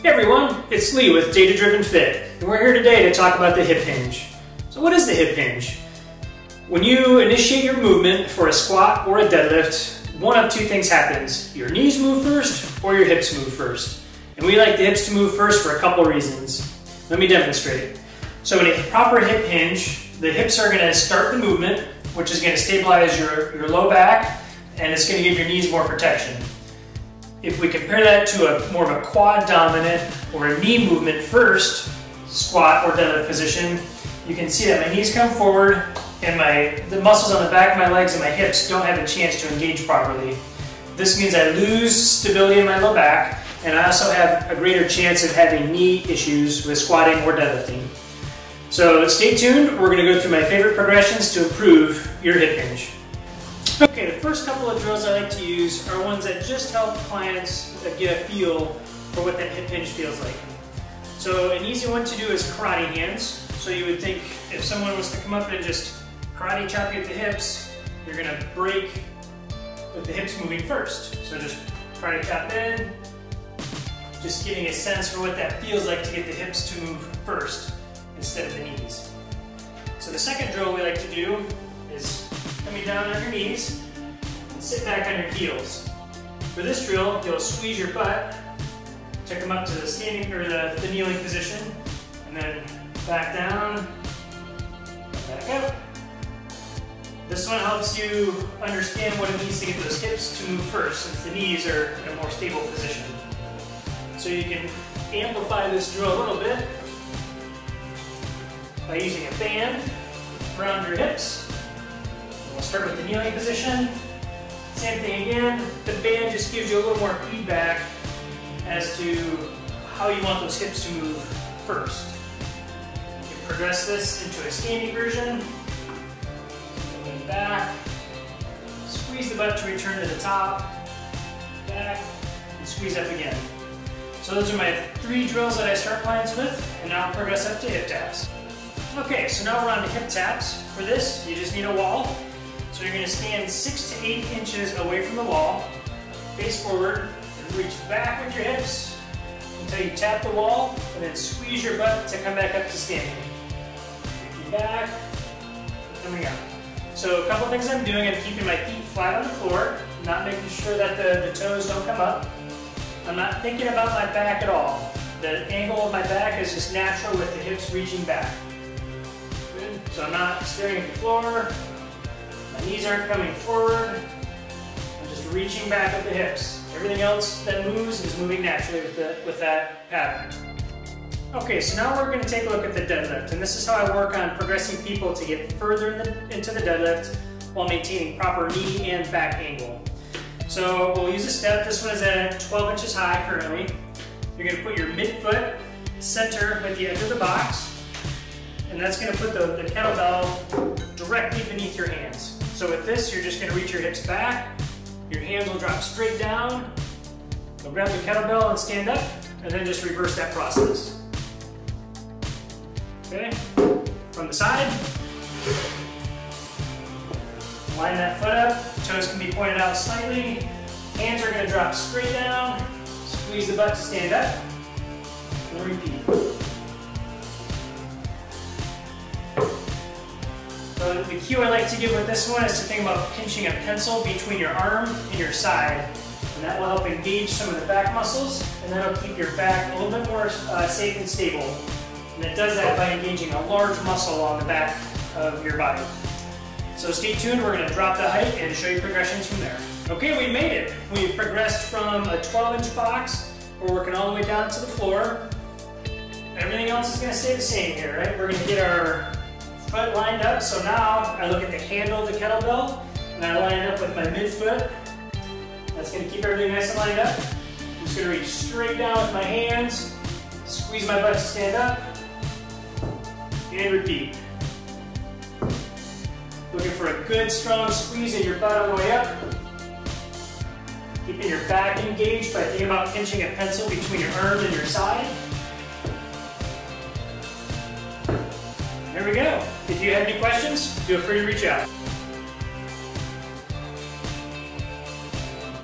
Hey everyone, it's Lee with Data Driven Fit, and we're here today to talk about the hip hinge. So what is the hip hinge? When you initiate your movement for a squat or a deadlift, one of two things happens. Your knees move first or your hips move first. And we like the hips to move first for a couple reasons. Let me demonstrate. So in a proper hip hinge, the hips are going to start the movement, which is going to stabilize your low back, and it's going to give your knees more protection. If we compare that to a more of a quad dominant or a knee movement first squat or deadlift position, you can see that my knees come forward and the muscles on the back of my legs and my hips don't have a chance to engage properly. This means I lose stability in my low back, and I also have a greater chance of having knee issues with squatting or deadlifting. So stay tuned, we're going to go through my favorite progressions to improve your hip hinge. Okay, the first couple of drills I like to use are ones that just help clients get a feel for what that hip hinge feels like. So an easy one to do is karate hands. So you would think if someone was to come up and just karate chop you at the hips, you're going to break with the hips moving first. So just karate chop in, just getting a sense for what that feels like to get the hips to move first instead of the knees. So the second drill we like to do is coming down on your knees and sit back on your heels. For this drill, you'll squeeze your butt to come up to the standing or the kneeling position, and then back down, back up. This one helps you understand what it means to get those hips to move first, since the knees are in a more stable position. So you can amplify this drill a little bit by using a band around your hips. We'll start with the kneeling position. Same thing again. The band just gives you a little more feedback as to how you want those hips to move first. You can progress this into a standing version. Lean back. Squeeze the butt to return to the top. Back. And squeeze up again. So those are my 3 drills that I start clients with, and now I'll progress up to hip taps. Okay, so now we're on to hip taps. For this, you just need a wall. So you're going to stand 6 to 8 inches away from the wall, face forward, and reach back with your hips until you tap the wall, and then squeeze your butt to come back up to standing. Reaching back, coming up. So a couple things I'm doing, I'm keeping my feet flat on the floor, not making sure that the toes don't come up. I'm not thinking about my back at all. The angle of my back is just natural with the hips reaching back. Good. So I'm not staring at the floor. My knees aren't coming forward. I'm just reaching back at the hips. Everything else that moves is moving naturally with that pattern. Okay, so now we're going to take a look at the deadlift, and this is how I work on progressing people to get further into the deadlift while maintaining proper knee and back angle. So we'll use a step. This one is at 12 inches high currently. You're going to put your midfoot center at the edge of the box, and that's going to put the kettlebell directly beneath your hands. So with this, you're just going to reach your hips back, your hands will drop straight down, you'll grab the kettlebell and stand up, and then just reverse that process. Okay, from the side, line that foot up, toes can be pointed out slightly, hands are going to drop straight down, squeeze the butt to stand up, and repeat. So the cue I like to give with this one is to think about pinching a pencil between your arm and your side, and that will help engage some of the back muscles, and that'll keep your back a little bit more safe and stable. And it does that by engaging a large muscle on the back of your body. So stay tuned, we're going to drop the height and show you progressions from there. Okay, we made it. We've progressed from a 12-inch box, we're working all the way down to the floor. Everything else is going to stay the same here, right? We're going to get our foot lined up, so now I look at the handle of the kettlebell and I line it up with my midfoot. That's going to keep everything nice and lined up. I'm just going to reach straight down with my hands, squeeze my butt to stand up, and repeat. Looking for a good strong squeeze in your butt on the way up. Keeping your back engaged by thinking about pinching a pencil between your arms and your side. There we go. If you have any questions, feel free to reach out.